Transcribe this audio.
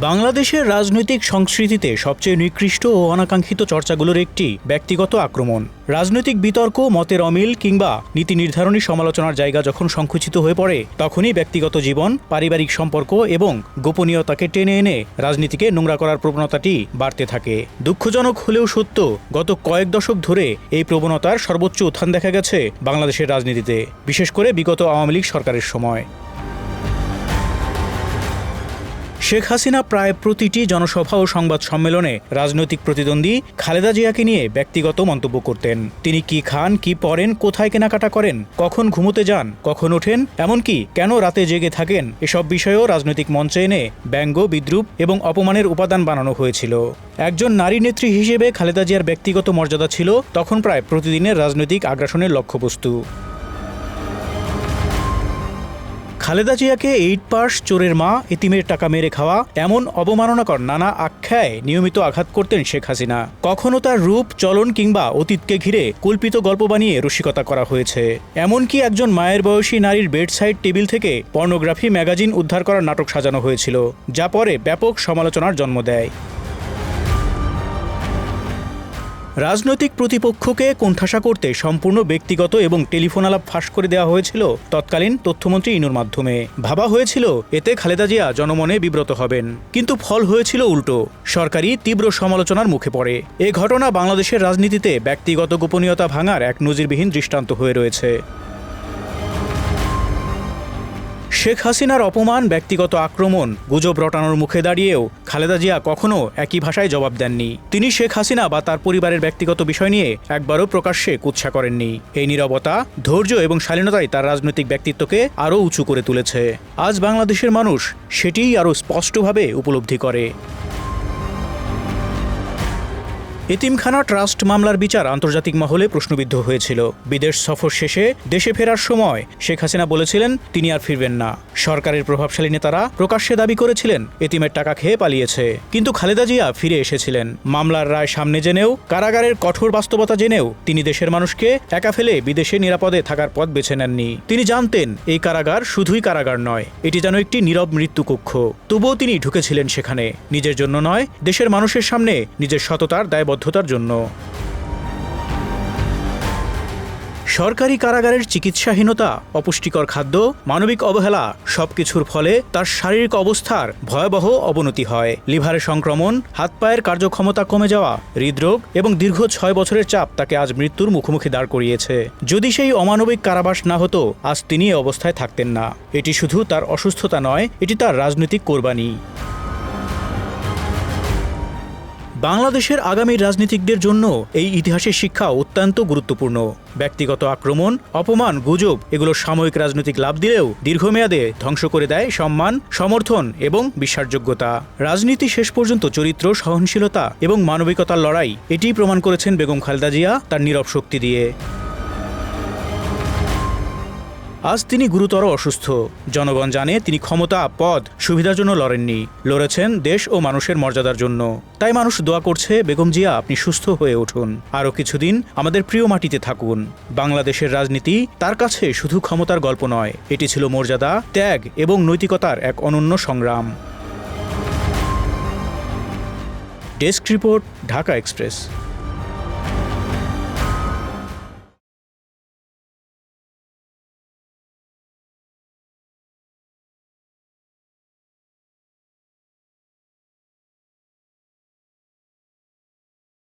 বাংলাদেশের রাজনৈতিক সংস্কৃতিতে সবচেয়ে নিকৃষ্ট ও অনাকাঙ্ক্ষিত চর্চাগুলোর একটি ব্যক্তিগত আক্রমণ। রাজনৈতিক বিতর্ক, মতের অমিল কিংবা নীতি নির্ধারণী সমালোচনার জায়গা যখন সংকুচিত হয়ে পড়ে, তখনই ব্যক্তিগত জীবন, পারিবারিক সম্পর্ক এবং গোপনীয়তাকে টেনে এনে রাজনীতিকে নোংরা করার প্রবণতাটি বাড়তে থাকে। দুঃখজনক হলেও সত্য, গত কয়েক দশক ধরে এই প্রবণতার সর্বোচ্চ উত্থান দেখা গেছে বাংলাদেশের রাজনীতিতে, বিশেষ করে বিগত আওয়ামী লীগ সরকারের সময়। শেখ হাসিনা প্রায় প্রতিটি জনসভা ও সংবাদ সম্মেলনে রাজনৈতিক প্রতিদ্বন্দ্বী খালেদা জিয়াকে নিয়ে ব্যক্তিগত মন্তব্য করতেন। তিনি কি খান, কি পরেন, কোথায় কেনাকাটা করেন, কখন ঘুমোতে যান, কখন ওঠেন, এমনকি কেন রাতে জেগে থাকেন, এসব বিষয়েও রাজনৈতিক মঞ্চে এনে ব্যঙ্গ, বিদ্রূপ এবং অপমানের উপাদান বানানো হয়েছিল। একজন নারী নেত্রী হিসেবে খালেদা জিয়ার ব্যক্তিগত মর্যাদা ছিল তখন প্রায় প্রতিদিনের রাজনৈতিক আগ্রাসনের লক্ষ্যবস্তু। খালেদা জিয়াকে 8 পাস, চোরের মা, এতিমের টাকা মেরে খাওয়া, এমন অবমাননাকর নানা আখ্যায় নিয়মিত আঘাত করতেন শেখ হাসিনা। কখনো তার রূপ, চলন কিংবা অতীতকে ঘিরে কল্পিত গল্প বানিয়ে রসিকতা করা হয়েছে। এমনকি একজন মায়ের বয়সী নারীর বেডসাইড টেবিল থেকে পর্নোগ্রাফি ম্যাগাজিন উদ্ধার করার নাটক সাজানো হয়েছিল, যা পরে ব্যাপক সমালোচনার জন্ম দেয়। রাজনৈতিক প্রতিপক্ষকে কোণঠাসা করতে সম্পূর্ণ ব্যক্তিগত এবং টেলিফোন আলাপ ফাঁস করে দেওয়া হয়েছিল তৎকালীন তথ্যমন্ত্রী ইনুর মাধ্যমে। ভাবা হয়েছিল এতে খালেদা জিয়া জনমনে বিব্রত হবেন, কিন্তু ফল হয়েছিল উল্টো। সরকারি তীব্র সমালোচনার মুখে পড়ে। এ ঘটনা বাংলাদেশের রাজনীতিতে ব্যক্তিগত গোপনীয়তা ভাঙার এক নজিরবিহীন দৃষ্টান্ত হয়ে রয়েছে। শেখ হাসিনার অপমান, ব্যক্তিগত আক্রমণ, গুজব রটানোর মুখে দাঁড়িয়েও খালেদা জিয়া কখনো একই ভাষায় জবাব দেননি। তিনি শেখ হাসিনা বা তার পরিবারের ব্যক্তিগত বিষয় নিয়ে একবারও প্রকাশ্যে কুৎসা করেননি। এই নীরবতা, ধৈর্য এবং শালীনতাই তার রাজনৈতিক ব্যক্তিত্বকে আরও উঁচু করে তুলেছে। আজ বাংলাদেশের মানুষ সেটিই আরও স্পষ্টভাবে উপলব্ধি করে। এতিমখানা ট্রাস্ট মামলার বিচার আন্তর্জাতিক মহলে প্রশ্নবিদ্ধ হয়েছিল। বিদেশ সফর শেষে দেশে ফেরার সময় শেখ হাসিনা বলেছিলেন তিনি আর ফিরবেন না। সরকারের প্রভাবশালী নেতারা প্রকাশ্যে দাবি করেছিলেন এতিমের টাকা খেয়ে পালিয়েছে, কিন্তু খালেদা জিয়া ফিরে এসেছিলেন। মামলার রায় সামনে জেনেও, কারাগারের কঠোর বাস্তবতা জেনেও তিনি দেশের মানুষকে একা ফেলে বিদেশে নিরাপদে থাকার পথ বেছে নেননি। তিনি জানতেন এই কারাগার শুধুই কারাগার নয়, এটি যেন একটি নীরব মৃত্যুকক্ষ। তবুও তিনি ঢুকেছিলেন সেখানে, নিজের জন্য নয়, দেশের মানুষের সামনে নিজের সততার দায়বদ্ধতার জন্য। সরকারি কারাগারের চিকিৎসাহীনতা, অপুষ্টিকর খাদ্য, মানবিক অবহেলা সবকিছুর ফলে তার শারীরিক অবস্থার ভয়াবহ অবনতি হয়। লিভারের সংক্রমণ, হাত পায়ের কার্যক্ষমতা কমে যাওয়া, হৃদরোগ এবং দীর্ঘ 6 বছরের চাপ তাকে আজ মৃত্যুর মুখোমুখি দাঁড় করিয়েছে। যদি সেই অমানবিক কারাবাস না হতো, আজ তিনি এ অবস্থায় থাকতেন না। এটি শুধু তার অসুস্থতা নয়, এটি তার রাজনৈতিক কোরবানি। বাংলাদেশের আগামী রাজনীতিকদের জন্য এই ইতিহাসের শিক্ষা অত্যন্ত গুরুত্বপূর্ণ। ব্যক্তিগত আক্রমণ, অপমান, গুজব এগুলো সাময়িক রাজনৈতিক লাভ দিলেও দীর্ঘমেয়াদে ধ্বংস করে দেয় সম্মান, সমর্থন এবং বিশ্বাসযোগ্যতা। রাজনীতি শেষ পর্যন্ত চরিত্র, সহনশীলতা এবং মানবিকতার লড়াই, এটিই প্রমাণ করেছেন বেগম খালেদা জিয়া তার নীরব শক্তি দিয়ে। আজ তিনি গুরুতর অসুস্থ। জনগণ জানে তিনি ক্ষমতা, পদ, সুবিধার জন্য লড়েননি, লড়েছেন দেশ ও মানুষের মর্যাদার জন্য। তাই মানুষ দোয়া করছে, বেগম জিয়া আপনি সুস্থ হয়ে উঠুন, আরও কিছুদিন আমাদের প্রিয় মাটিতে থাকুন। বাংলাদেশের রাজনীতি তার কাছে শুধু ক্ষমতার গল্প নয়, এটি ছিল মর্যাদা, ত্যাগ এবং নৈতিকতার এক অনন্য সংগ্রাম। Desk report, Dhaka express.